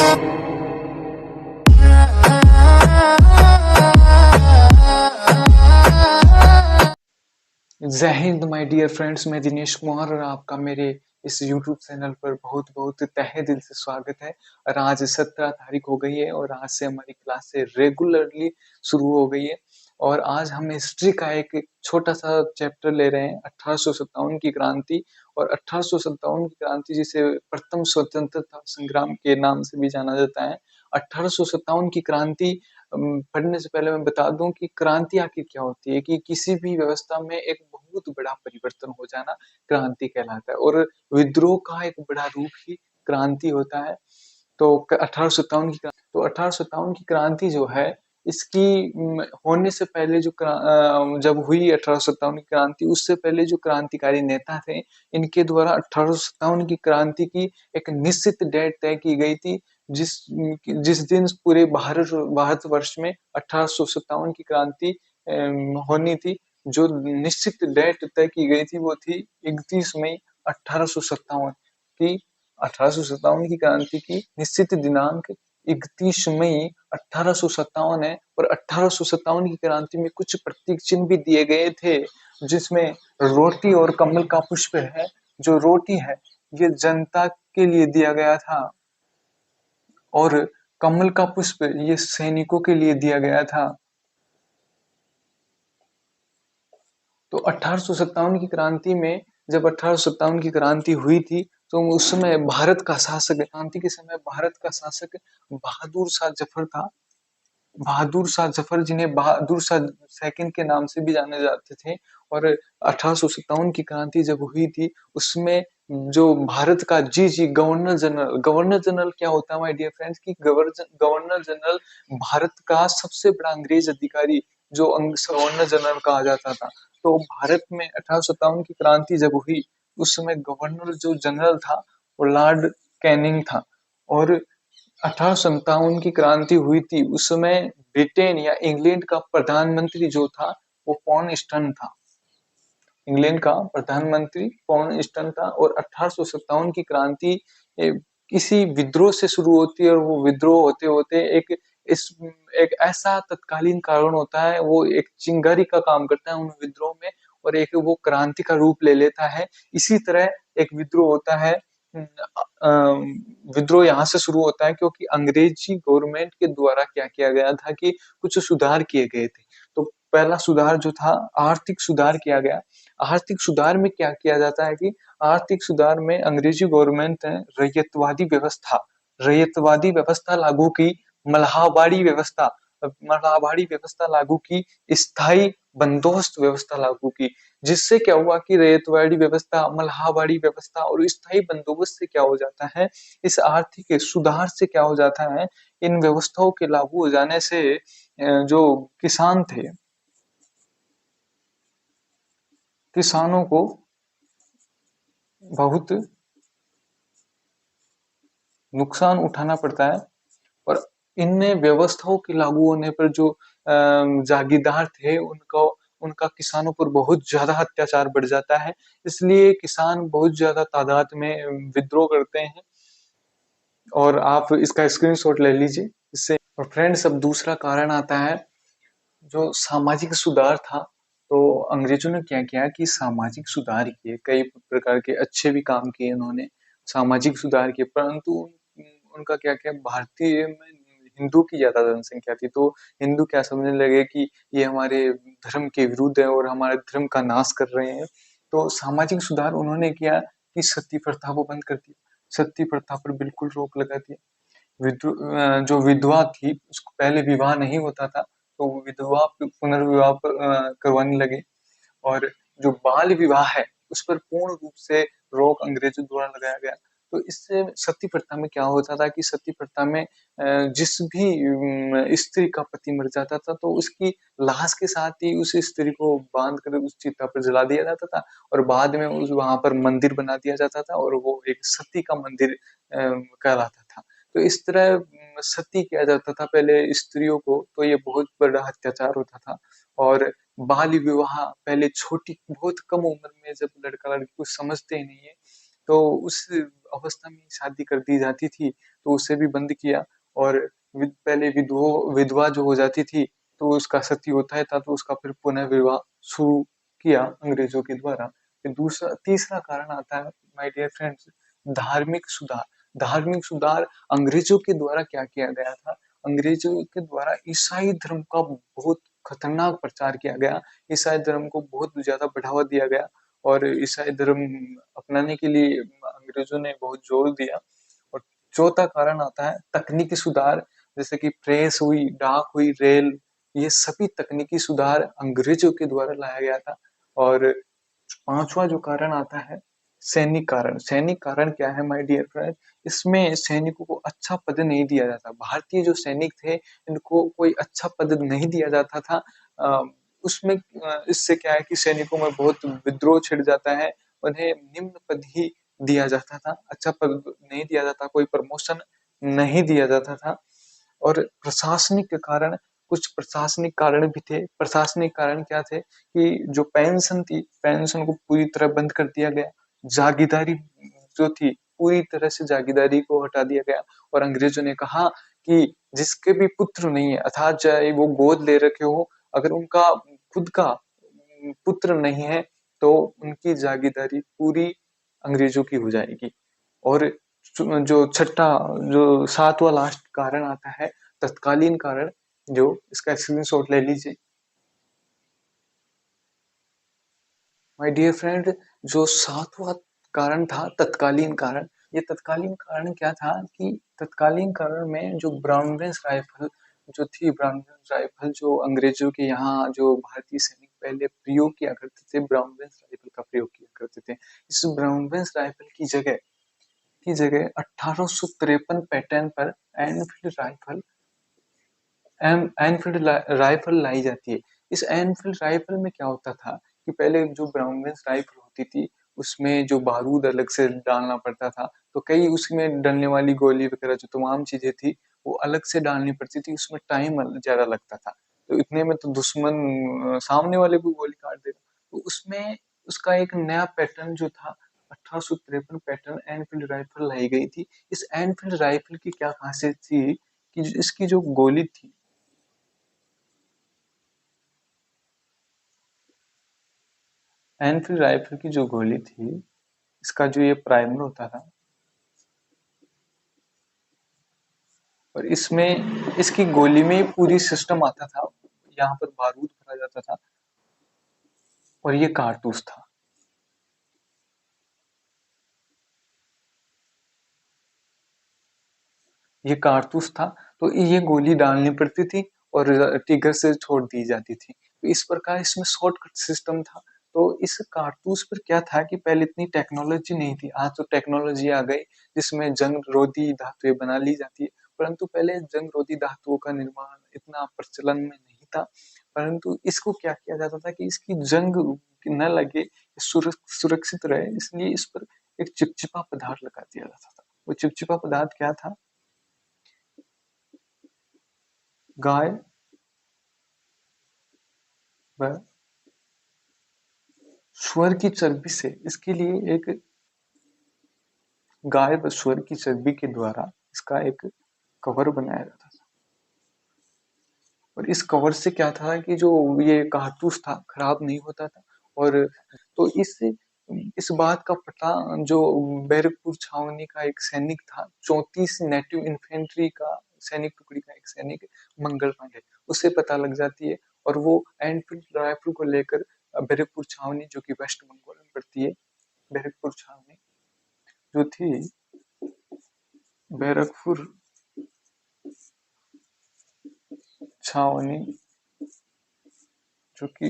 जय Hind my dear friends, मैं दिनेश कुमार और आपका मेरे इस यूट्यूब चैनल पर बहुत बहुत तहे दिल से स्वागत है। और आज 17 तारीख हो गई है और आज से हमारी क्लासे रेगुलरली शुरू हो गई है। और आज हम हिस्ट्री का एक छोटा सा चैप्टर ले रहे हैं, 1857 की क्रांति। और 1857 की क्रांति जिसे प्रथम स्वतंत्रता संग्राम के नाम से भी जाना जाता है। 1857 की क्रांति पढ़ने से पहले मैं बता दूं कि क्रांति आखिर क्या होती है, कि किसी भी व्यवस्था में एक बहुत बड़ा परिवर्तन हो जाना क्रांति कहलाता है। और विद्रोह का एक बड़ा रूप ही क्रांति होता है। तो 1857 की क्रांति, तो 1857 की क्रांति जो है, इसकी होने से पहले जब हुई 1857 की क्रांति, उससे पहले जो क्रांतिकारी नेता थे, इनके द्वारा 1857 की क्रांति की एक निश्चित डेट तय की गई थी, जिस जिस दिन पूरे भारतवर्ष में 1857 की क्रांति होनी थी। जो निश्चित डेट तय की गई थी वो थी 31 मई 1857 की। 1857 की क्रांति की निश्चित दिनांक 31 मई 1857 है। और 1857 की क्रांति में कुछ प्रतीक चिन्ह भी दिए गए थे, जिसमें रोटी और कमल का पुष्प है। जो रोटी है ये जनता के लिए दिया गया था, और कमल का पुष्प ये सैनिकों के लिए दिया गया था। तो 1857 की क्रांति में, जब 1857 की क्रांति हुई थी, तो उस समय भारत का शासक, क्रांति के समय भारत का शासक बहादुर शाह जफर था। बहादुर शाह जफर, जिन्हें बहादुर शाह सेकंड के नाम से भी जाने जाते थे। और 1857 की क्रांति जब हुई थी, उसमें जो भारत का गवर्नर जनरल क्या होता है माय डियर फ्रेंड्स, की गवर्नर जनरल भारत का सबसे बड़ा अंग्रेज अधिकारी, जो गवर्नर जनरल कहा जाता था। तो भारत में 1857 की क्रांति जब हुई, उस समय गवर्नर जो जनरल था वो लॉर्ड कैनिंग था। और 1857 की क्रांति हुई थी, उस समय ब्रिटेन या इंग्लैंड का प्रधानमंत्री जो था वो पॉन स्टन था। इंग्लैंड का प्रधानमंत्री पॉन स्टन था। और 1857 की क्रांति किसी विद्रोह से शुरू होती है, और वो विद्रोह होते होते इस एक ऐसा तत्कालीन कारण होता है, वो एक चिंगारी का काम करता है उन विद्रोह में, और एक वो क्रांति का रूप ले लेता है। इसी तरह एक विद्रोह होता है। विद्रोह यहाँ से शुरू होता है क्योंकि अंग्रेजी गवर्नमेंट के द्वारा क्या किया गया था कि कुछ सुधार किए गए थे। तो पहला सुधार जो था, आर्थिक सुधार किया गया। आर्थिक सुधार में क्या किया जाता है कि आर्थिक सुधार में अंग्रेजी गवर्नमेंट ने रैयतवादी व्यवस्था लागू की, मल्हाबाड़ी व्यवस्था मल्हाबाड़ी व्यवस्था लागू की, स्थायी बंदोबस्त व्यवस्था लागू की। जिससे क्या हुआ कि रैयतवाड़ी व्यवस्था, मल्हाबाड़ी व्यवस्था और स्थायी बंदोबस्त से क्या हो जाता है, इस आर्थिक सुधार से क्या हो जाता है, इन व्यवस्थाओं के लागू हो जाने से जो किसान थे, किसानों को बहुत नुकसान उठाना पड़ता है। और इनमें व्यवस्थाओं के लागू होने पर जो जागीरदार थे, उनको उनका किसानों पर बहुत ज्यादा अत्याचार बढ़ जाता है। इसलिए किसान बहुत ज्यादा तादाद में विद्रोह करते हैं। और आप इसका स्क्रीनशॉट ले लीजिए इससे। और फ्रेंड्स, अब दूसरा कारण आता है जो सामाजिक सुधार था। तो अंग्रेजों ने क्या किया कि सामाजिक सुधार किए, कई प्रकार के अच्छे भी काम किए उन्होंने, सामाजिक सुधार किए। परंतु उनका क्या किया, भारतीय में हिंदू की ज्यादा जनसंख्या थी, तो हिंदू क्या समझने लगे कि ये हमारे धर्म के विरुद्ध है और हमारे धर्म का नाश कर रहे हैं। तो सामाजिक सुधार उन्होंने किया कि सती प्रथा को बंद कर दिया, सती प्रथा पर बिल्कुल रोक लगा दिया। जो विधवा थी, उसको पहले विवाह नहीं होता था, तो वो विधवा पुनर्विवाह करवाने लगे। और जो बाल विवाह है, उस पर पूर्ण रूप से रोक अंग्रेजों द्वारा लगाया गया। तो इससे सती प्रथा में क्या होता था कि सती प्रथा में जिस भी स्त्री का पति मर जाता था, तो उसकी लाश के साथ ही उस स्त्री को बांध कर उस चिता पर जला दिया जाता था। और बाद में उस वहां पर मंदिर बना दिया जाता था, और वो एक सती का मंदिर कहलाता था। तो इस तरह सती किया जाता था पहले स्त्रियों को, तो ये बहुत बड़ा अत्याचार होता था। और बाल विवाह पहले छोटी, बहुत कम उम्र में, जब लड़का लड़की कुछ समझते ही नहीं है, तो उस अवस्था में शादी कर दी जाती थी, तो उसे भी बंद किया और पहले विधवा जो हो जाती थी, तो उसका सती होता है था, तो उसका फिर पुनः विवाह शुरू किया अंग्रेजों के द्वारा। फिर दूसरा तीसरा कारण आता है माय डियर फ्रेंड्स, धार्मिक सुधार। धार्मिक सुधार अंग्रेजों के द्वारा क्या किया गया था? अंग्रेजों के द्वारा ईसाई धर्म का बहुत खतरनाक प्रचार किया गया। ईसाई धर्म को बहुत ज़्यादा बढ़ावा दिया गया और ईसाई धर्म अपनाने के लिए अंग्रेजों ने बहुत जोर दिया। और चौथा कारण आता है तकनीकी सुधार, जैसे कि प्रेस हुई, डाक हुई, रेल, ये सभी तकनीकी सुधार अंग्रेजों के द्वारा लाया गया था। और पांचवा जो कारण आता है सैनिक कारण। सैनिक कारण क्या है माय डियर फ्रेंड? इसमें सैनिकों को अच्छा पद नहीं दिया जाता। भारतीय जो सैनिक थे इनको कोई अच्छा पद नहीं दिया जाता था। उसमें इससे क्या है कि सैनिकों में बहुत विद्रोह छिड़ जाता है। उन्हें निम्न पद ही दिया जाता था, अच्छा पद नहीं दिया जाता, कोई प्रमोशन नहीं दिया जाता था। और प्रशासनिक कारण, कुछ प्रशासनिक कारण भी थे। प्रशासनिक कारण क्या थे कि जो पेंशन थी, पेंशन को पूरी तरह बंद कर दिया गया। जागीरदारी जो थी, पूरी तरह से जागीरदारी को हटा दिया गया और अंग्रेजों ने कहा कि जिसके भी पुत्र नहीं है, अर्थात चाहे वो गोद ले रखे हो, अगर उनका खुद का पुत्र नहीं है, तो उनकी जागीरदारी पूरी अंग्रेजों की हो जाएगी। और जो छठा जो सातवां लास्ट कारण आता है तत्कालीन कारण, जो इसका स्क्रीनशॉट ले लीजिए। माय डियर फ्रेंड, जो सातवां कारण था तत्कालीन कारण, ये तत्कालीन कारण क्या था कि तत्कालीन कारण में जो ब्राउनवेंस राइफल जो थी, ब्राउनवेंस राइफल जो अंग्रेजों के यहाँ जो भारतीय सैनिक पहले प्रयोग किया करते थे, ब्राउनवेंस राइफल का प्रयोग किया करते थे। इस ब्राउनवेंस राइफल की जगह 1853 पैटर्न पर एनफील्ड राइफल एनफील्ड राइफल लाई जाती है। इस एनफील्ड राइफल में क्या होता था कि पहले जो ब्राउनवेंस राइफल होती थी, उसमें जो बारूद अलग से डालना पड़ता था, तो कई उसमें डलने वाली गोली वगैरह जो तमाम चीजें थी, वो अलग से डालनी पड़ती थी, उसमें टाइम ज्यादा लगता था। तो इतने में तो दुश्मन सामने वाले को गोली काट देगा। तो उसमें उसका एक नया पैटर्न जो था, 1853 पैटर्न एनफील्ड राइफल लाई गई थी। इस एनफील्ड राइफल की क्या खासियत थी कि इसकी जो गोली थी, एनफील्ड राइफल की जो गोली थी, इसका जो ये प्राइमर होता था, और इसमें इसकी गोली में पूरी सिस्टम आता था। यहाँ पर बारूद भरा जाता था और ये कारतूस था। ये कारतूस था, तो ये गोली डालनी पड़ती थी और ट्रिगर से छोड़ दी जाती थी। तो इस प्रकार इसमें शॉर्टकट सिस्टम था। तो इस कारतूस पर क्या था कि पहले इतनी टेक्नोलॉजी नहीं थी। आज तो टेक्नोलॉजी आ गई जिसमें जंग रोधी धातुएं बना ली जाती है, परंतु पहले जंग रोधी धातुओं का निर्माण इतना प्रचलन में नहीं था। परंतु इसको क्या किया जाता था कि इसकी जंग न लगे, सुरक्षित रहे, इसलिए इस पर एक चिपचिपा पदार्थ लगा दिया जाता था। वो चिपचिपा पदार्थ क्या था? गाय व सुअर की चर्बी से, इसके लिए एक गाय व सुअर की चर्बी के द्वारा इसका एक कवर बनाया जाता था। और इस कवर से क्या था कि जो ये कारतूस था खराब नहीं होता था। और तो इस बात का पता जो बैरकपुर छावनी का एक सैनिक था, 34 नेटिव इन्फेंट्री का सैनिक टुकड़ी का एक सैनिक मंगल पांडे, उसे पता लग जाती है। और वो एनफील्ड राइफल को लेकर बैरकपुर छावनी, जो कि वेस्ट बंगाल में पड़ती है, बैरकपुर छावनी जो थी, बैरकपुर छावनी जो कि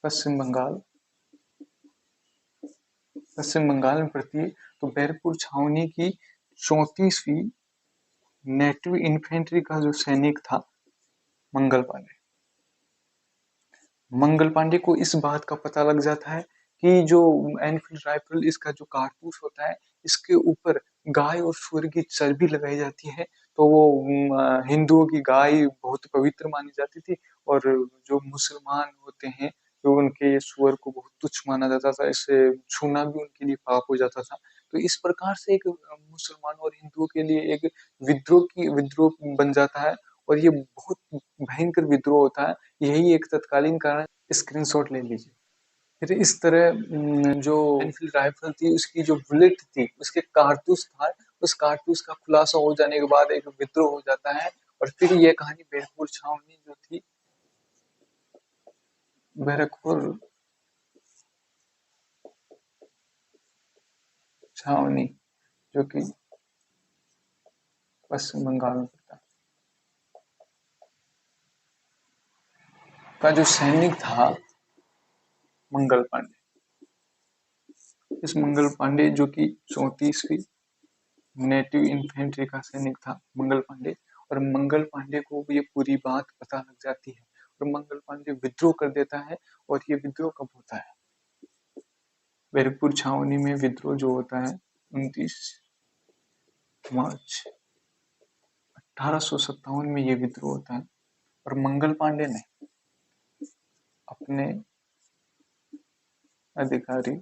पश्चिम बंगाल पश्चिम बंगाल में पड़ती है। तो बैरकपुर छावनी की 34वीं नेटिव इन्फेंट्री का जो सैनिक था मंगल पांडे, मंगल पांडे को इस बात का पता लग जाता है कि जो एनफील्ड राइफल, इसका जो कारतूस होता है, इसके ऊपर गाय और सूअर की चर्बी लगाई जाती है। तो वो हिंदुओं की गाय बहुत पवित्र मानी जाती थी और जो मुसलमान होते हैं, तो उनके स्वर को बहुत तुच्छ माना जाता था, इसे छूना भी उनके लिए पाप हो जाता था। तो इस प्रकार से एक मुसलमानों और हिंदुओं के लिए एक विद्रोह बन जाता है और ये बहुत भयंकर विद्रोह होता है। यही एक तत्कालीन कारण स्क्रीनशॉट ले लीजिए। फिर इस तरह जो एनफील्ड राइफल थी उसकी जो बुलेट थी उसके कारतूस था, उस कारतूस का खुलासा हो जाने के बाद एक विद्रोह हो जाता है और फिर ये कहानी बैरकपुर छावनी जो थी, बैरकपुर छावनी जो कि पश्चिम बंगाल में पड़ता है, का जो सैनिक था मंगल पांडे। इस मंगल पांडे जो कि 34वीं नेटिव इन्फेंट्री का सैनिक था मंगल पांडे, और मंगल पांडे को ये पूरी बात पता लग जाती है और मंगल पांडे विद्रोह कर देता है। और ये विद्रोह कब होता है? बैरकपुर छावनी में विद्रोह जो होता है 29 मार्च 1857 में ये विद्रोह होता है और मंगल पांडे ने अपने अधिकारी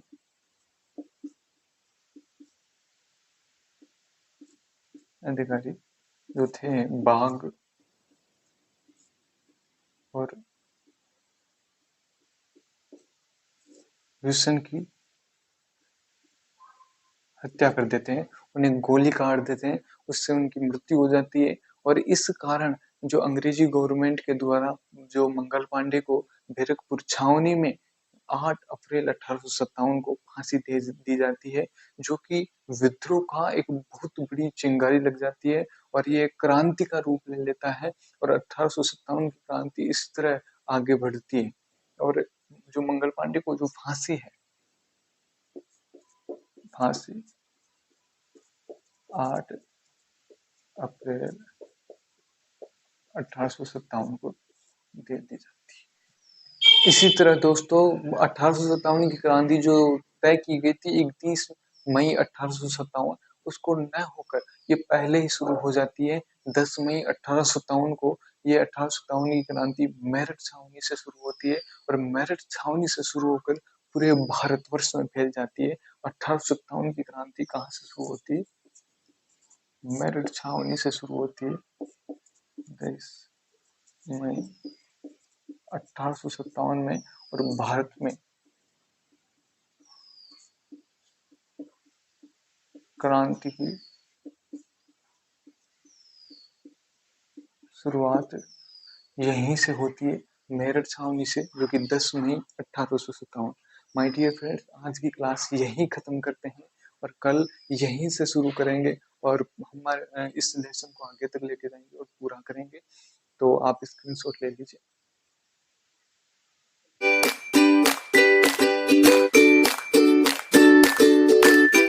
अधिकारी जो थे बाघ और विल्सन की हत्या कर देते हैं, उन्हें गोली काट देते हैं, उससे उनकी मृत्यु हो जाती है। और इस कारण जो अंग्रेजी गवर्नमेंट के द्वारा जो मंगल पांडे को बैरकपुर छावनी में 8 अप्रैल 1857 को फांसी दे दी जाती है, जो कि विद्रोह का एक बहुत बड़ी चिंगारी लग जाती है और ये क्रांति का रूप ले लेता है और 1857 की क्रांति इस तरह आगे बढ़ती है। और जो मंगल पांडे को जो फांसी है, फांसी 8 अप्रैल 1857 को दे दी जाती है। इसी तरह दोस्तों 1857 की क्रांति जो तय की गई थी 31 मई 1857, उसको न होकर ये पहले ही शुरू हो जाती है 10 मई 1857 को। ये 1857 की क्रांति मेरठ छावनी से शुरू होती है और मेरठ छावनी से शुरू होकर पूरे भारतवर्ष में फैल जाती है। 1857 की क्रांति कहाँ से शुरू होती है? मेरठ छावनी से शुरू होती है 10 मई 1857 में और भारत में क्रांति की शुरुआत यहीं से होती है, मेरठ छावनी से, जो कि 10 मई 1857। माय डियर फ्रेंड्स, आज की क्लास यहीं खत्म करते हैं और कल यहीं से शुरू करेंगे और हमारे इस लेसन को आगे तक लेके जाएंगे और पूरा करेंगे। तो आप स्क्रीनशॉट ले लीजिए।